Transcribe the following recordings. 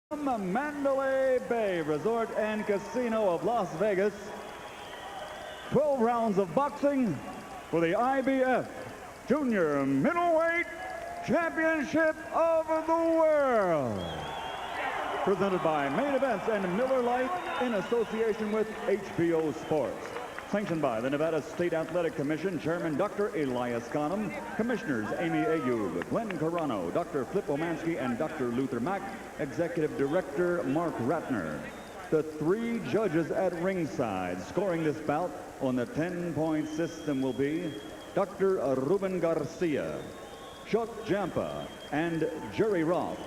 From Mandalay Bay Resort and Casino of Las Vegas, 12 rounds of boxing for the IBF Junior Middleweight Championship of the World. Presented by Main Events and Miller Lite in association with HBO Sports. Sanctioned by the Nevada State Athletic Commission Chairman Dr. Elias Ghanem, Commissioners Amy Ayub, Glenn Carano, Dr. Flip Omansky, and Dr. Luther Mack, Executive Director Mark Ratner. The three judges at ringside scoring this bout on the 10-point system will be Dr. Ruben Garcia, Chuck Jampa, and Jerry Roth.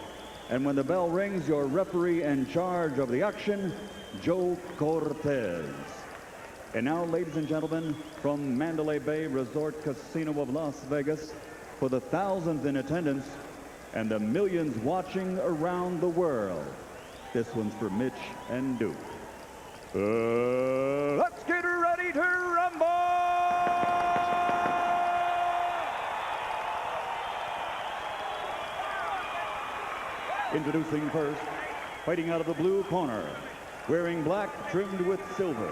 And when the bell rings, your referee in charge of the action, Joe Cortez. And now, ladies and gentlemen, from Mandalay Bay Resort Casino of Las Vegas, for the thousands in attendance and the millions watching around the world, this one's for Mitch and Duke. Let's get ready to rumble! Introducing first, fighting out of the blue corner, wearing black trimmed with silver.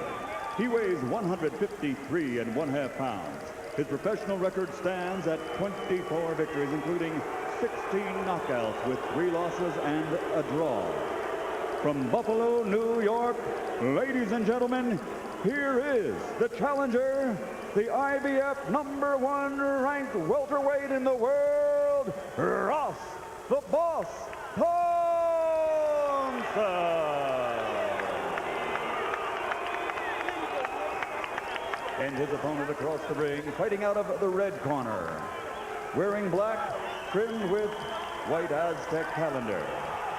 He weighs 153 and 1/2 pounds. His professional record stands at 24 victories, including 16 knockouts with 3 losses and a draw. From Buffalo, New York, ladies and gentlemen, here is the challenger, the IBF #1 ranked welterweight in the world, Ross the Boss Thompson. And his opponent across the ring, fighting out of the red corner, wearing black, trimmed with white Aztec calendar,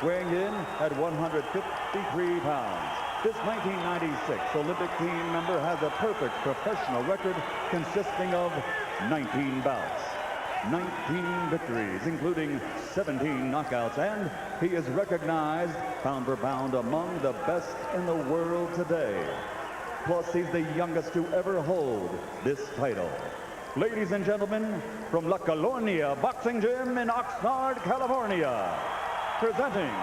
weighing in at 153 pounds. This 1996 Olympic team member has a perfect professional record consisting of 19 bouts, 19 victories, including 17 knockouts, and he is recognized pound for pound among the best in the world today. Plus, he's the youngest to ever hold this title. Ladies and gentlemen, from La Colonia Boxing Gym in Oxnard, California, presenting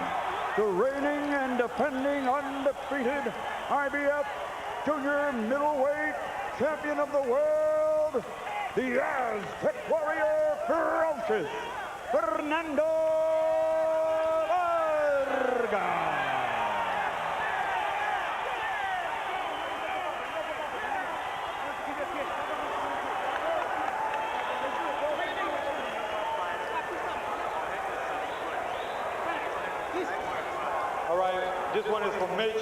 the reigning and defending undefeated IBF Junior Middleweight Champion of the World, the Aztec Warrior Ferocious, Fernando Vargas. All right, this one is for Mitch.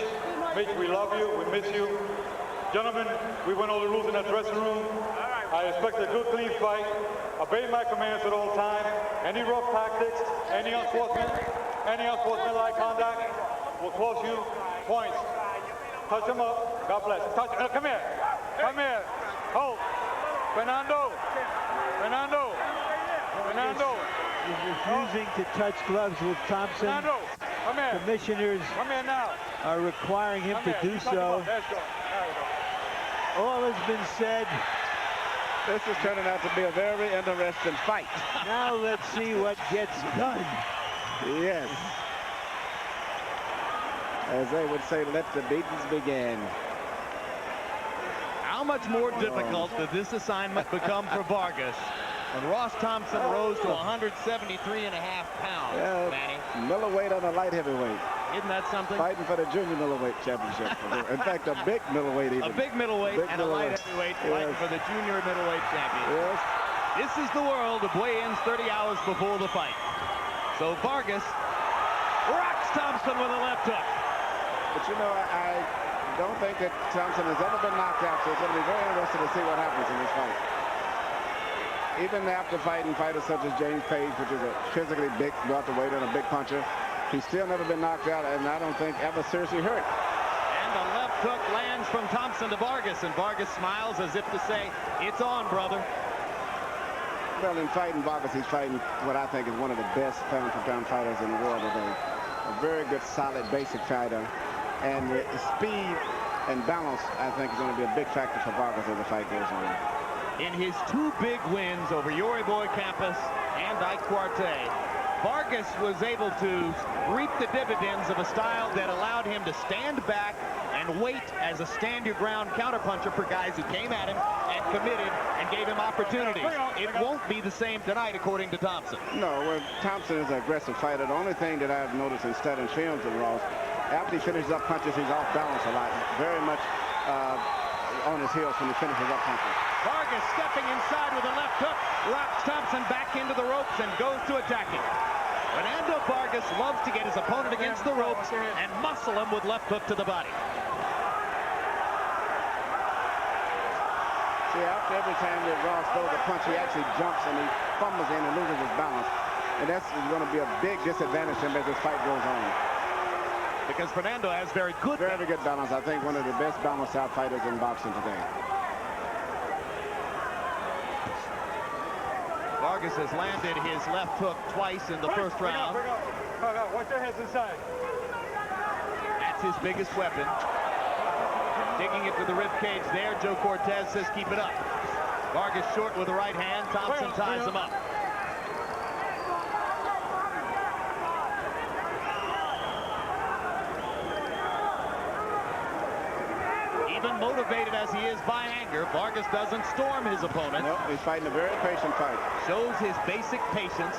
Mitch, we love you, we miss you. Gentlemen, we went over the rules in that dressing room. I expect a good, clean fight. Obey my commands at all times. Any rough tactics, any unsportsmanlike conduct will cost you points. Touch him up. God bless. Touch. Come here. Come here. Hold. Fernando. Fernando. Fernando. He's refusing to touch gloves with Thompson. Fernando. Come here. Commissioners Come here now. are requiring him to do so. All has been said. This is turning out to be a very interesting fight. Now let's see what gets done. Yes. As they would say, let the beatings begin. How much more difficult did this assignment become for Vargas when Ross Thompson rose to 173.5 pounds, Manny? Middleweight on a light heavyweight. Isn't that something? Fighting for the junior middleweight championship. In fact, a big middleweight even. A big middleweight and a light heavyweight fighting for the junior middleweight champion. Yes. This is the world of weigh-ins 30 hours before the fight. So Vargas rocks Thompson with a left hook. But you know, I don't think that Thompson has ever been knocked out, so it's going to be very interesting to see what happens in this fight. Even after fighting fighters such as James Page, which is a physically big welterweight and a big puncher, he's still never been knocked out, and I don't think ever seriously hurt. And the left hook lands from Thompson to Vargas, and Vargas smiles as if to say, it's on, brother. Well, in fighting Vargas, he's fighting what I think is one of the best pound-for-pound fighters in the world today. A very good, solid, basic fighter. And the speed and balance, I think, is going to be a big factor for Vargas as the fight goes on. In his 2 big wins over Yuri Boy Campos and Ike Cuarte, Vargas was able to reap the dividends of a style that allowed him to stand back and wait as a stand-your-ground counterpuncher for guys who came at him and committed and gave him opportunities. It won't be the same tonight, according to Thompson. No, well, Thompson is an aggressive fighter. The only thing that I've noticed in studying films of Ross, after he finishes up punches, he's off balance a lot. Very much on his heels when he finishes up punches. Vargas stepping inside with a left hook, rocks Thompson back into the ropes and goes to attacking. Fernando Vargas loves to get his opponent against the ropes and muscle him with left hook to the body. See, after every time that Ross throws a punch, he actually jumps and he fumbles in and loses his balance. And that's going to be a big disadvantage to him as this fight goes on. Because Fernando has very good balance. I think one of the best balanced out fighters in boxing today. Vargas has landed his left hook twice in the first round. Watch your heads inside. That's his biggest weapon. Digging it to the rib cage there. Joe Cortez says keep it up. Vargas short with the right hand. Thompson ties him up. Even motivated as he is by anger, Vargas doesn't storm his opponent. No, he's fighting a very patient fight. Shows his basic patience.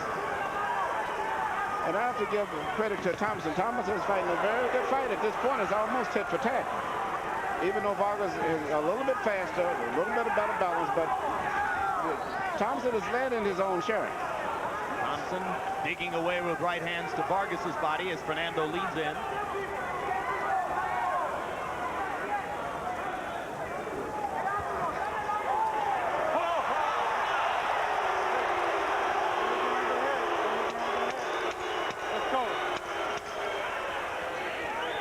And I have to give credit to Thompson. Thompson is fighting a very good fight. At this point, it's almost tit for tat. Even though Vargas is a little bit faster, a little bit of better balance, but Thompson is landing his own share. Thompson digging away with right hands to Vargas's body as Fernando leads in.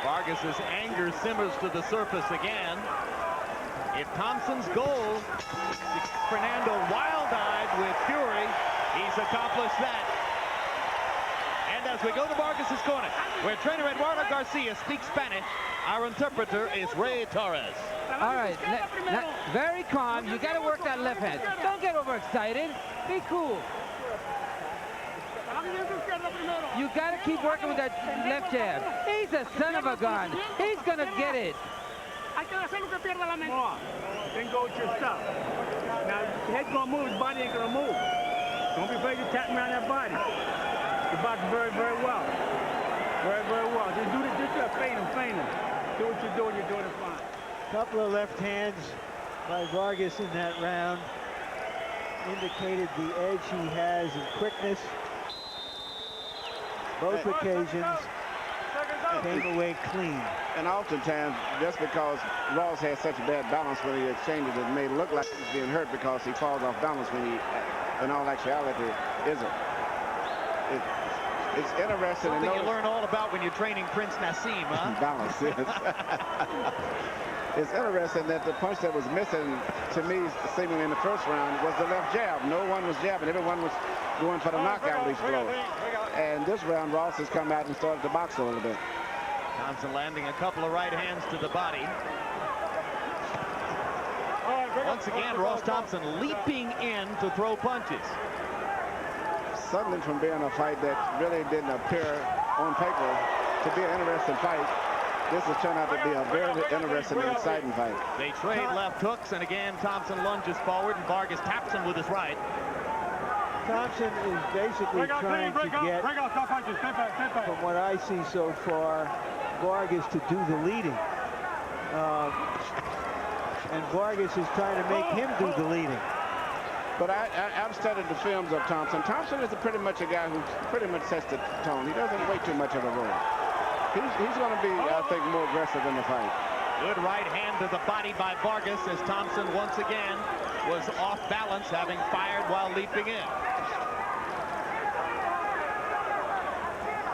Vargas's anger simmers to the surface again. If Thompson's goal is Fernando wild-eyed with fury, he's accomplished that. And as we go to Vargas's corner, where trainer Eduardo Garcia speaks Spanish, our interpreter is Ray Torres. All right, very calm. You got to work that left hand. Don't get overexcited. Be cool. You got to keep working with that left jab. He's a son of a gun. He's going to get it. Then go with your stuff. Now, your head's going to move, his body ain't going to move. Don't be afraid to tap around that body. You box very, very well. Very, very well. Just do this, just feint him. Do what you're doing it fine. Couple of left hands by Vargas in that round indicated the edge he has in quickness. Both occasions came away clean. And oftentimes, just because Ross has such a bad balance when he exchanges, it may look like he's being hurt because he falls off balance when he, in all actuality, isn't. It's interesting. Something you learn all about when you're training Prince Nassim, huh? Balance, yes. It's interesting that the punch that was missing, to me, seemingly in the first round, was the left jab. No one was jabbing. Everyone was going for the knockout with each blow. And this round, Ross has come out and started to box a little bit. Thompson landing a couple of right hands to the body. Once again, Ross Thompson leaping in to throw punches. Suddenly, from being a fight that really didn't appear on paper to be an interesting fight, this has turned out to be a very interesting and exciting fight. They trade left hooks, and again, Thompson lunges forward, and Vargas taps him with his right. Thompson is basically trying to get, from what I see so far, Vargas to do the leading. And Vargas is trying to make him do the leading. But I've studied the films of Thompson. Thompson is pretty much a guy who pretty much sets the tone. He doesn't wait too much of a role. He's going to be, I think, more aggressive in the fight. Good right hand to the body by Vargas as Thompson once again was off balance, having fired while leaping in.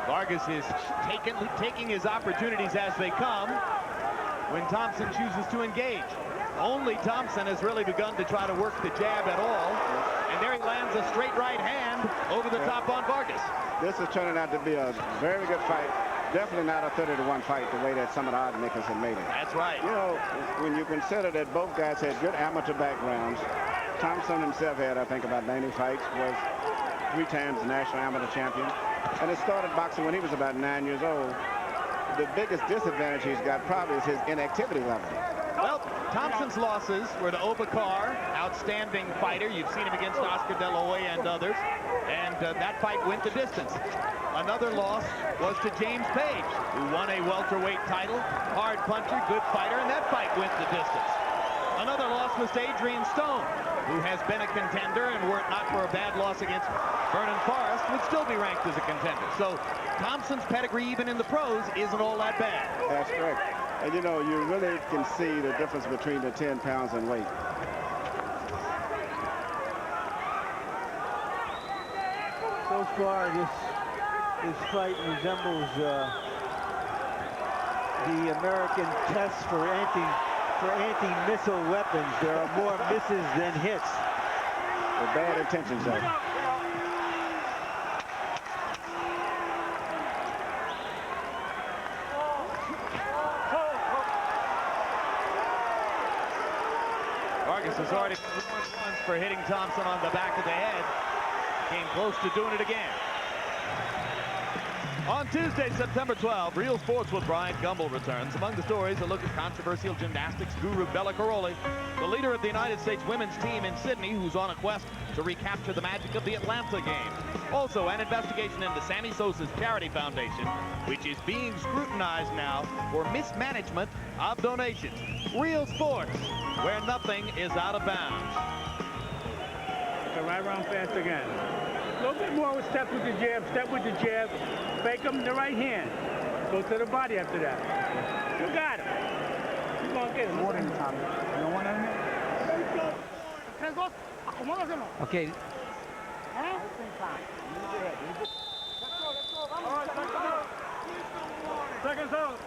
Vargas is taking his opportunities as they come when Thompson chooses to engage. Only Thompson has really begun to try to work the jab at all. And there he lands a straight right hand over the top on Vargas. This is turning out to be a very good fight. Definitely not a 30-to-1 fight the way that some of the odd makers have made it. That's right. You know, when you consider that both guys had good amateur backgrounds, Thompson himself had, I think, about 90 fights, was 3 times national amateur champion. And he started boxing when he was about 9 years old. The biggest disadvantage he's got probably is his inactivity level. Well, Thompson's losses were to Obakar, outstanding fighter. You've seen him against Oscar De La Hoya and others. And that fight went the distance. Another loss was to James Page, who won a welterweight title. Hard puncher, good fighter, and that fight went the distance. Another loss was to Adrian Stone, who has been a contender, and were it not for a bad loss against Vernon Forrest, would still be ranked as a contender. So Thompson's pedigree, even in the pros, isn't all that bad. That's correct. And you know, you really can see the difference between the 10 pounds in weight. So far, this fight resembles the American test for anti-missile weapons. There are more misses than hits. With bad intentions, though. Vargas has already won once for hitting Thompson on the back of the head. Came close to doing it again. On Tuesday, September 12, Real Sports with Brian Gumbel returns. Among the stories, a look at controversial gymnastics guru Bella Caroli, the leader of the United States women's team in Sydney, who's on a quest to recapture the magic of the Atlanta game. Also, an investigation into Sammy Sosa's charity foundation, which is being scrutinized now for mismanagement of donations. Real Sports, where nothing is out of bounds. So right around fast again. A little bit more with step with the jab, fake him the right hand. Go to the body after that. You got him. You're going to get him. Warning time. No one in here? Okay. Seconds out.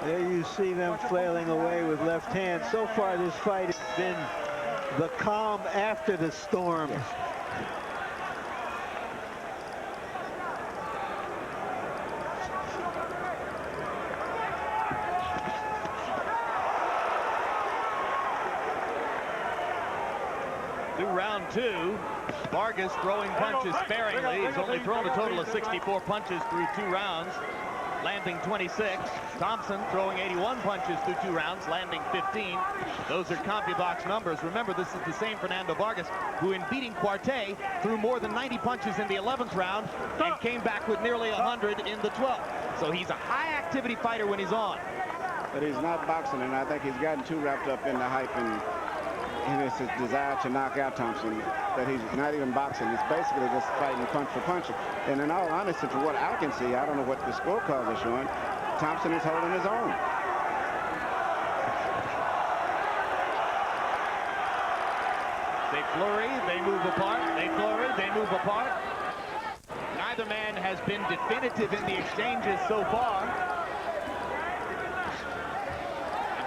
There you see them flailing away with left hand. So far, this fight has been the calm after the storm. Through round two, Vargas throwing punches sparingly. He's only thrown a total of 64 punches through 2 rounds, landing 26. Thompson throwing 81 punches through 2 rounds, landing 15. Those are CompuBox numbers. Remember, this is the same Fernando Vargas who, in beating Quartet, threw more than 90 punches in the 11th round and came back with nearly 100 in the 12th. So he's a high-activity fighter when he's on. But he's not boxing, and I think he's gotten too wrapped up in the hype and his desire to knock out Thompson, that he's not even boxing. He's basically just fighting punch for punch. And in all honesty, from what I can see, I don't know what the scorecards are showing, Thompson is holding his own. They flurry, they move apart. They flurry, they move apart. Neither man has been definitive in the exchanges so far.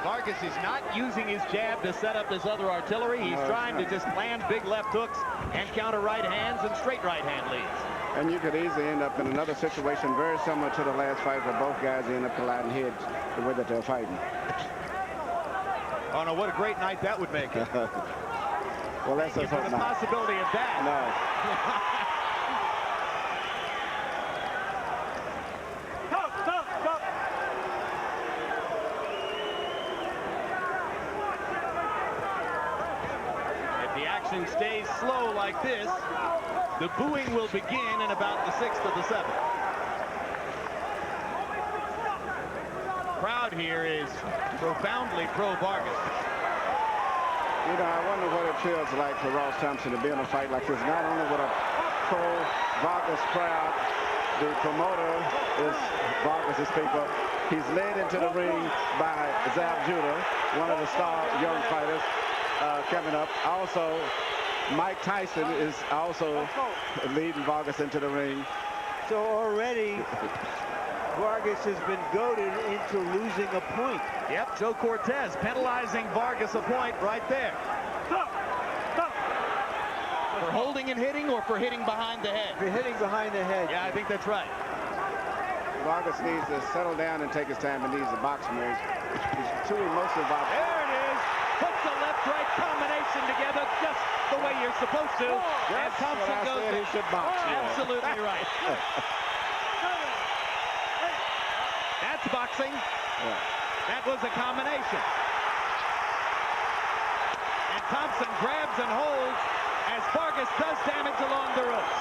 Vargas is not using his jab to set up his other artillery. He's trying to just land big left hooks and counter right hands and straight right hand leads. And you could easily end up in another situation very similar to the last fight where both guys end up colliding heads the way that they're fighting. Oh, no, what a great night that would make it. Well, that's just the possibility of that. No. Stays slow like this, the booing will begin in about the 6th or the 7th. Crowd here is profoundly pro-Vargas. You know, I wonder what it feels like for Ross Thompson to be in a fight like this, not only with a pro-Vargas crowd. The promoter is Vargas' people. He's led into the ring by Zab Judah, one of the star young fighters coming up. Also, Mike Tyson is also leading Vargas into the ring. So already, Vargas has been goaded into losing a point. Yep, Joe Cortez penalizing Vargas a point right there. For holding and hitting, or for hitting behind the head? For hitting behind the head. Yeah, I think that's right. Vargas needs to settle down and take his time and needs to box more. He's too emotional about it. There it is. Hooks the left left-right combination together just the way you're supposed to. And Thompson goes he should box. absolutely right. That's boxing. Yeah. That was a combination. And Thompson grabs and holds as Vargas does damage along the ropes.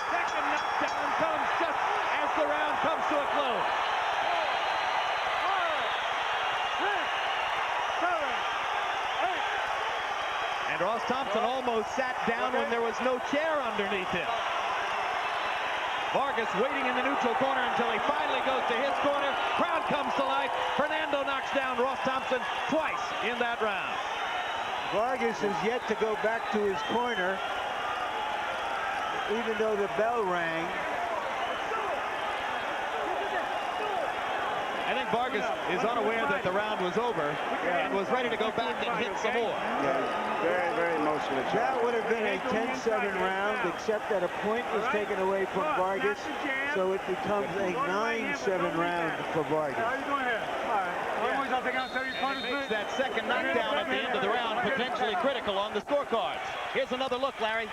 Second knockdown comes just as the round comes to a close. And Ross Thompson almost sat down when there was no chair underneath him. Vargas waiting in the neutral corner until he finally goes to his corner. Crowd comes to life. Fernando knocks down Ross Thompson twice in that round. Vargas is yet to go back to his corner, even though the bell rang. I think Vargas is unaware that the round was over and was ready to go back and hit some more. Yeah, very, very emotional. That would have been a 10-7 round, except that a point was taken away from Vargas, so it becomes a 9-7 round for Vargas. How you doing here? And it makes that second knockdown at the end of the round potentially critical on the scorecards. Here's another look, Larry.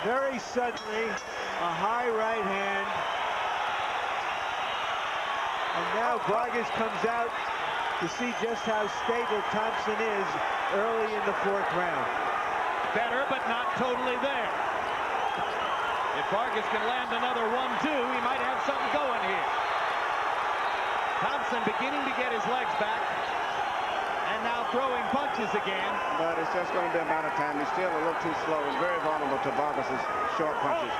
Very suddenly, a high right hand. And now Vargas comes out to see just how stable Thompson is early in the fourth round. Better, but not totally there. If Vargas can land another 1-2, he might have something going here. Thompson beginning to get his legs back. And now throwing punches again. But it's just going to be a matter of time. He's still a little too slow and very vulnerable to Vargas's short punches.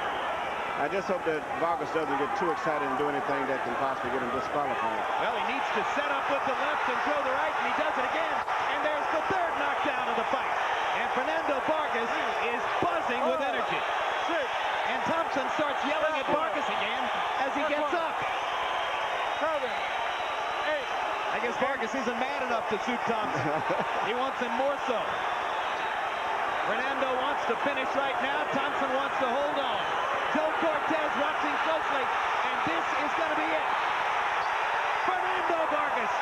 I just hope that Vargas doesn't get too excited and do anything that can possibly get him disqualified. Well, he needs to set up with the left and throw the right, and he does it again. And there's the third knockdown of the fight. And Fernando Vargas is buzzing with energy. And Thompson starts yelling at Vargas again as he gets up. I guess Vargas isn't mad enough to suit Thompson. He wants him more so. Fernando wants to finish right now. Thompson wants to hold on. Joe Cortez watching closely, and this is going to be it. Fernando Vargas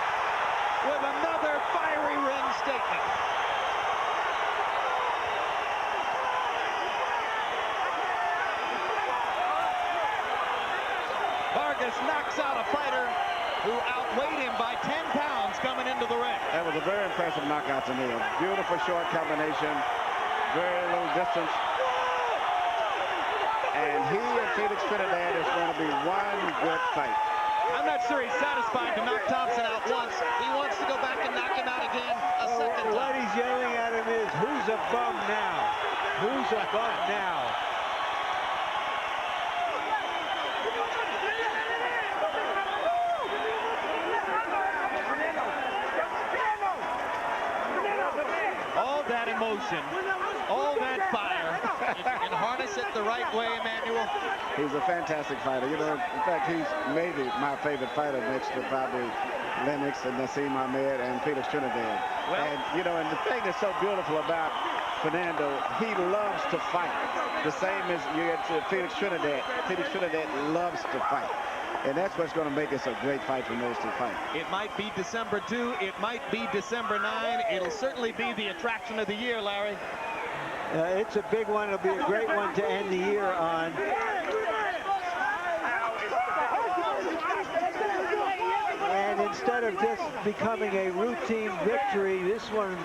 with another fiery ring statement. Vargas knocks out a fighter who outweighed him by 10 pounds coming into the ring. That was a very impressive knockout to me. A beautiful short combination, very little distance. And he and Felix Trinidad is going to be one good fight. I'm not sure he's satisfied to knock Thompson out once. He wants to go back and knock him out again a second time. What he's yelling at him is, who's a bum now? Who's a bum now? All that emotion, all that fire, if you can harness it the right way, Emmanuel. He's a fantastic fighter. You know, in fact, he's maybe my favorite fighter next to probably Lennox and Nassim Ahmed and Felix Trinidad. Well, and, you know, and the thing that's so beautiful about Fernando, he loves to fight. The same as you get to Felix Trinidad. Felix Trinidad loves to fight. And that's what's going to make this a great fight from those two fights. It might be December 2. It might be December 9. It'll certainly be the attraction of the year, Larry. It's a big one. It'll be a great one to end the year on. And instead of just becoming a routine victory, this one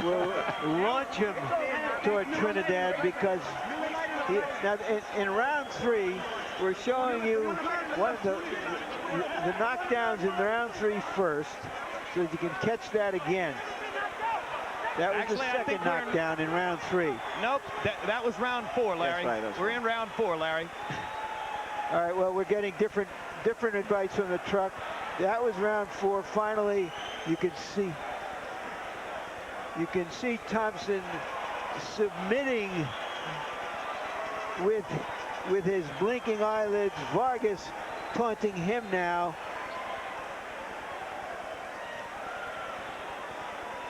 will launch him toward Trinidad, because now in round 3, we're showing you one of the knockdowns in round 3 first, so that you can catch that again. That was Actually, the second knockdown in round 3. Nope, that was round 4, Larry. That's right, We're in round 4, Larry. All right, well, we're getting different advice from the truck. That was round 4. Finally, you can see Thompson submitting with his blinking eyelids. Vargas taunting him now.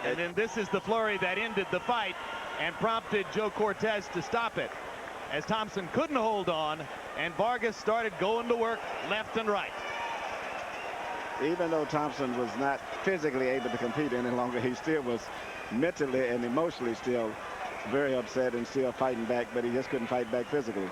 And then this is the flurry that ended the fight and prompted Joe Cortez to stop it, as Thompson couldn't hold on and Vargas started going to work left and right. Even though Thompson was not physically able to compete any longer, he still was mentally and emotionally still very upset and still fighting back, but he just couldn't fight back physically.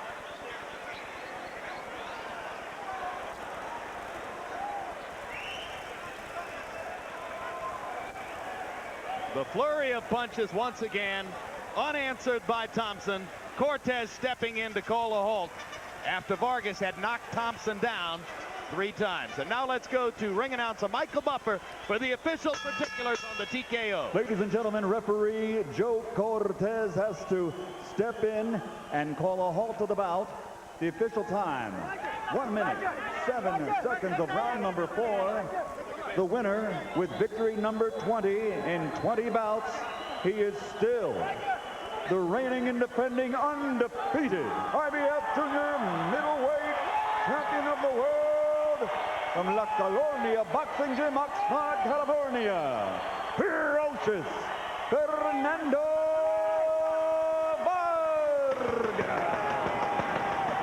The flurry of punches once again unanswered by Thompson. Cortez stepping in to call a halt after Vargas had knocked Thompson down 3 times. And now let's go to ring announcer Michael Buffer for the official particulars on the TKO. Ladies and gentlemen, referee Joe Cortez has to step in and call a halt to the bout. The official time, 1 minute, 7 seconds of round number 4. The winner with victory number 20 in 20 bouts. He is still the reigning and defending undefeated IBF Junior Middleweight Champion of the World from La Colonia Boxing Gym, Oxnard, California, Ferocious Fernando Vargas.